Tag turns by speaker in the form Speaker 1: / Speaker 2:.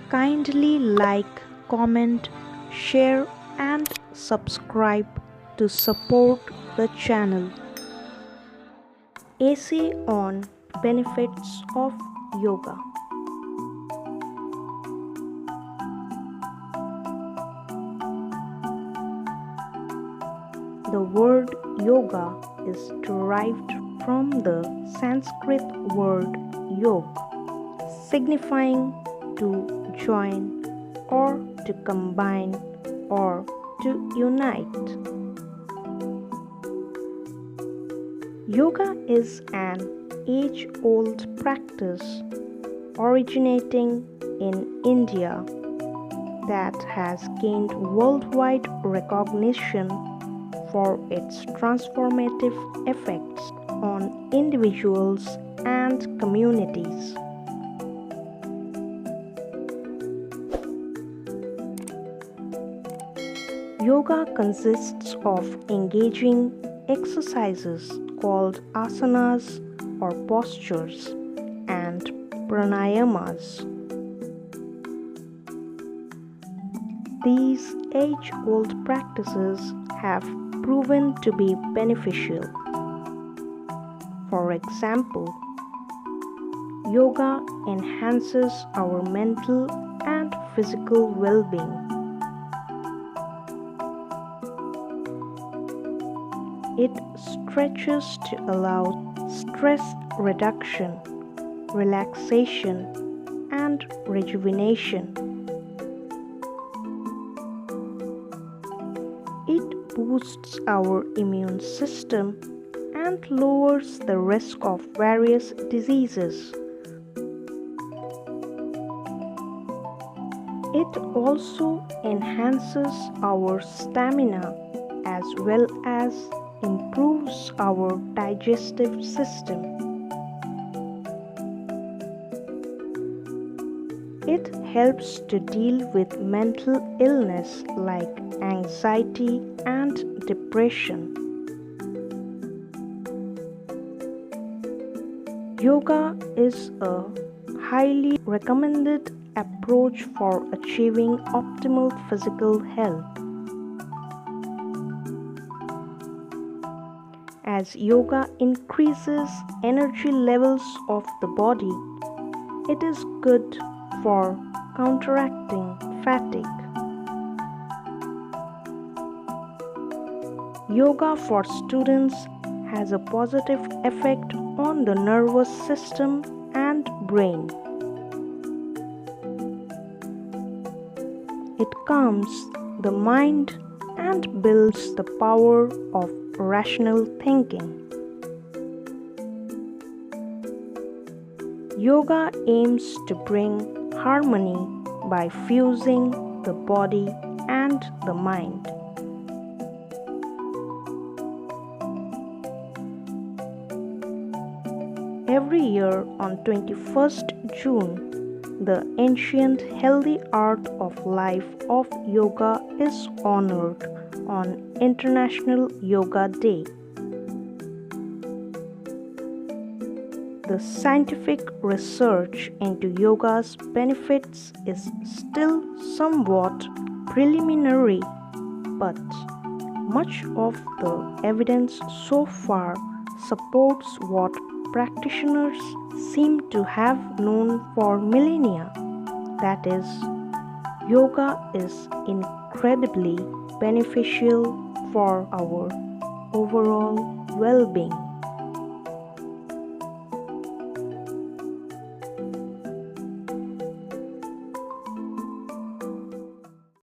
Speaker 1: Kindly like, comment, share, and subscribe to support the channel. Essay on benefits of yoga. The word yoga is derived from the Sanskrit word yog, signifying to join or to combine or to unite. Yoga is an age-old practice originating in India that has gained worldwide recognition for its transformative effects on individuals and communities. Yoga consists of engaging exercises called asanas or postures and pranayamas. These age-old practices have proven to be beneficial. For example, yoga enhances our mental and physical well-being. It stretches to allow stress reduction, relaxation, and rejuvenation. It boosts our immune system and lowers the risk of various diseases. It also enhances our stamina as well as improves our digestive system. It helps to deal with mental illness like anxiety and depression. Yoga is a highly recommended approach for achieving optimal physical health. As yoga increases energy levels of the body, it is good for counteracting fatigue. Yoga for students has a positive effect on the nervous system and brain. It calms the mind and builds the power of rational thinking. Yoga aims to bring harmony by fusing the body and the mind. Every year on 21st June, the ancient healthy art of life of yoga is honored on International Yoga Day. The scientific research into yoga's benefits is still somewhat preliminary, but much of the evidence so far supports what practitioners seem to have known for millennia. That is, yoga is incredibly beneficial for our overall well-being.